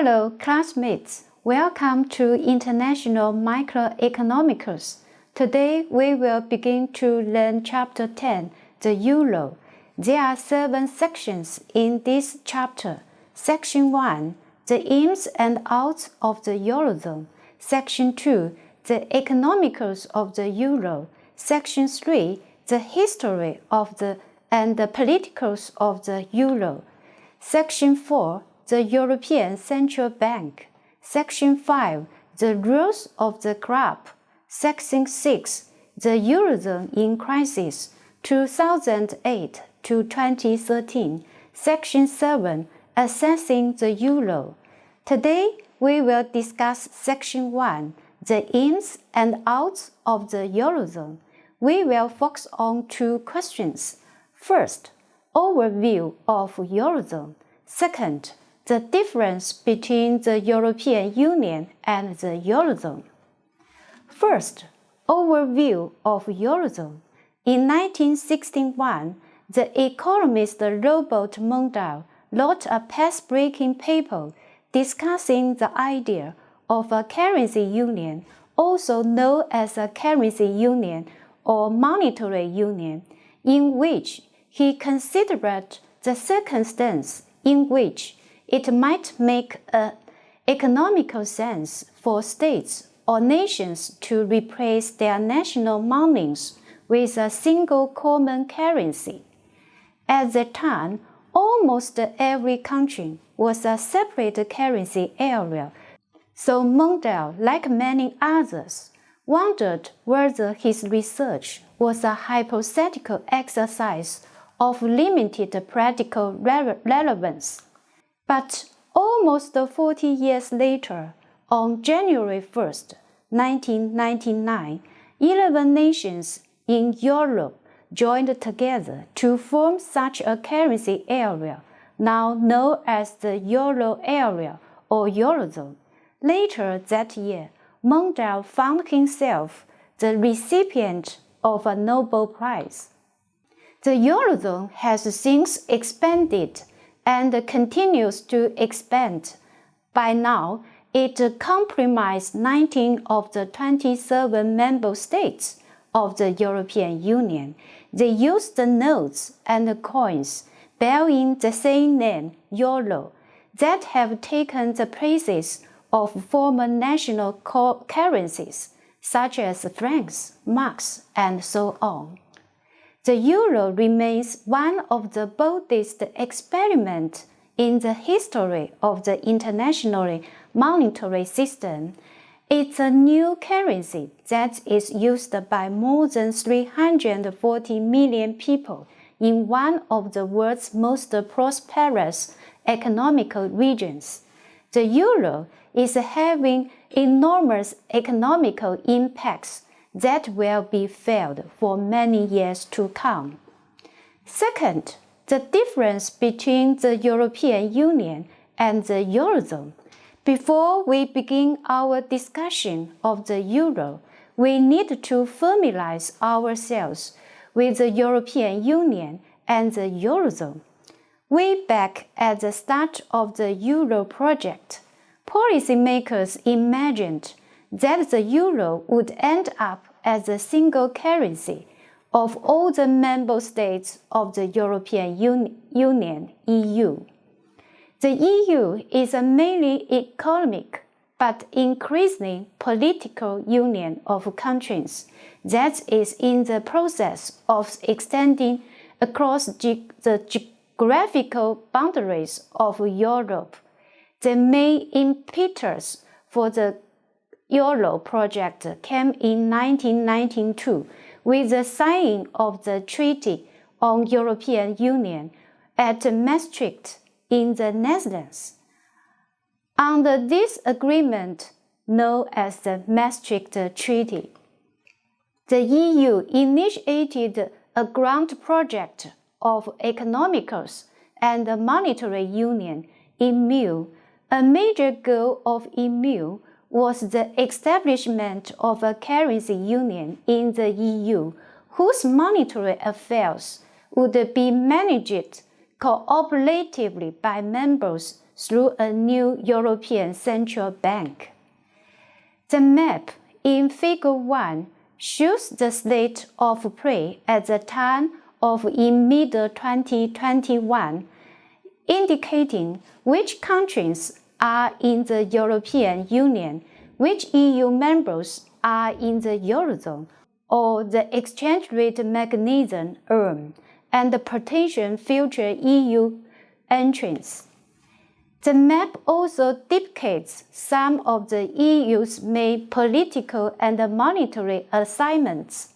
Hello, classmates. Welcome to International Microeconomics. Today we will begin to learn Chapter 10, the Euro. There are 7 sections in this chapter. Section 1, the ins and outs of the Eurozone. Section 2, the economics of the Euro. Section 3, the history of and the politicals of the Euro. Section 4, the European Central Bank. Section 5, the rules of the club. Section 6, the Eurozone in crisis, 2008 to 2013. Section 7, assessing the Euro. Today, we will discuss Section 1, the ins and outs of the Eurozone. We will focus on 2 questions. First, overview of Eurozone. Second, the difference between the European Union and the Eurozone. First, overview of Eurozone. In 1961, the economist Robert Mundell wrote a path-breaking paper discussing the idea of a currency union, also known as a currency union or monetary union, in which he considered the circumstance in which it might make economical sense for states or nations to replace their national monies with a single common currency. At that time, almost every country was a separate currency area, so Mundell, like many others, wondered whether his research was a hypothetical exercise of limited practical relevance. But almost 40 years later, on January 1, 1999, 11 nations in Europe joined together to form such a currency area, now known as the Euro area or Eurozone. Later that year, Mundell found himself the recipient of a Nobel Prize. The Eurozone has since expanded and continues to expand. By now, it comprises 19 of the 27 member states of the European Union. They use the notes and coins bearing the same name, euro, that have taken the places of former national currencies, such as francs, marks, and so on. The euro remains one of the boldest experiments in the history of the international monetary system. It's a new currency that is used by more than 340 million people in one of the world's most prosperous economical regions. The euro is having enormous economical impacts that will be felt for many years to come. Second, the difference between the European Union and the Eurozone. Before we begin our discussion of the euro, we need to familiarize ourselves with the European Union and the Eurozone. Way back at the start of the euro project, policymakers imagined that the euro would end up as a single currency of all the member states of the European Union, EU. The EU is a mainly economic but increasingly political union of countries that is in the process of extending across the geographical boundaries of Europe. The main impetus for the Euro project came in 1992 with the signing of the Treaty on European Union at Maastricht in the Netherlands. Under this agreement, known as the Maastricht Treaty, the EU initiated a grand project of economics and monetary union, EMU. A major goal of EMU was the establishment of a currency union in the EU, whose monetary affairs would be managed cooperatively by members through a new European Central Bank. The map in Figure 1 shows the state of play at the time of in mid-2021, indicating which countries are in the European Union, which EU members are in the Eurozone or the exchange rate mechanism ERM, and the potential future EU entrants. The map also depicts some of the EU's main political and monetary assignments.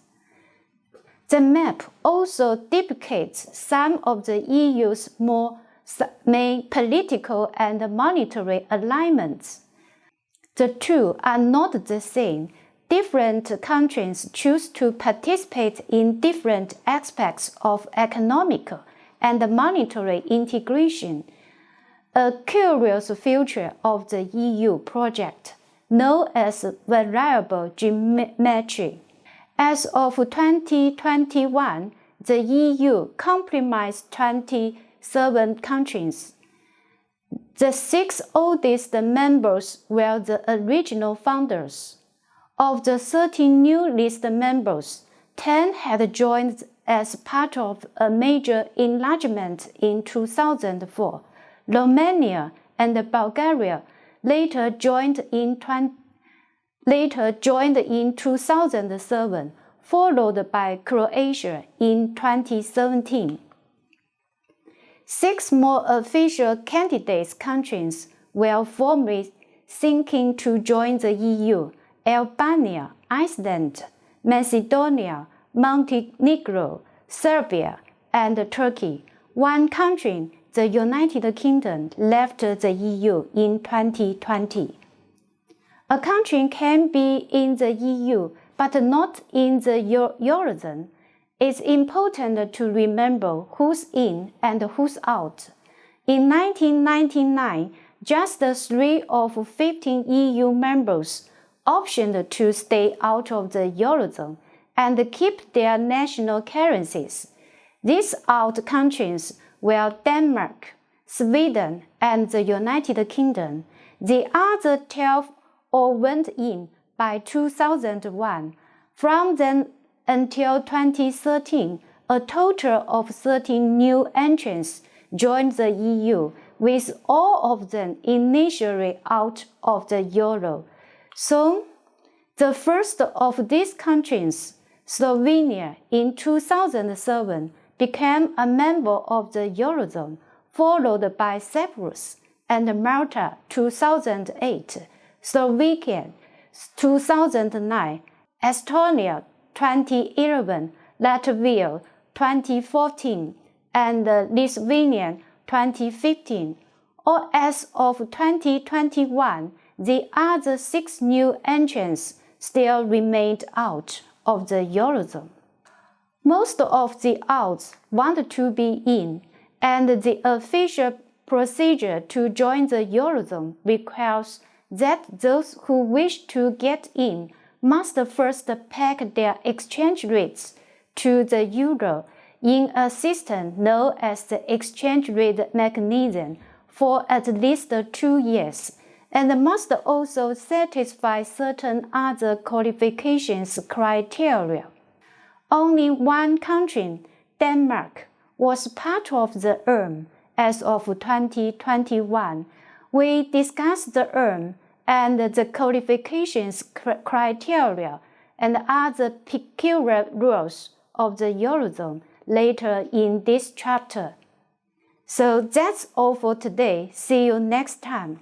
The map also depicts some of the EU's main political and monetary alignments. The two are not the same. Different countries choose to participate in different aspects of economic and monetary integration, a curious feature of the EU project, known as variable geometry. As of 2021, the EU comprised 27 countries. The 6 oldest members were the original founders. Of the 13 new list members, 10 had joined as part of a major enlargement in 2004. Romania and Bulgaria later joined in 2007, followed by Croatia in 2017. 6 more official candidate countries were formally seeking to join the EU: Albania, Iceland, Macedonia, Montenegro, Serbia, and Turkey. One country, the United Kingdom, left the EU in 2020. A country can be in the EU but not in the Eurozone. It's important to remember who's in and who's out. In 1999, just 3 of 15 EU members optioned to stay out of the Eurozone and keep their national currencies. These out countries were Denmark, Sweden, and the United Kingdom. The other 12 all went in by 2001. From then until 2013, a total of 13 new entrants joined the EU, with all of them initially out of the Euro. So, the first of these countries, Slovenia, in 2007, became a member of the Eurozone, followed by Cyprus and Malta 2008, Slovakia 2009, Estonia 2011, Latvia 2014, and Lithuania 2015. Or as of 2021, the other 6 new entrants still remained out of the Eurozone. Most of the outs want to be in, and the official procedure to join the Eurozone requires that those who wish to get in must first peg their exchange rates to the euro in a system known as the exchange rate mechanism for at least 2 years, and must also satisfy certain other qualifications criteria. Only one country, Denmark, was part of the ERM as of 2021. We discussed the ERM and the qualifications criteria and other peculiar rules of the Eurozone later in this chapter. So that's all for today. See you next time.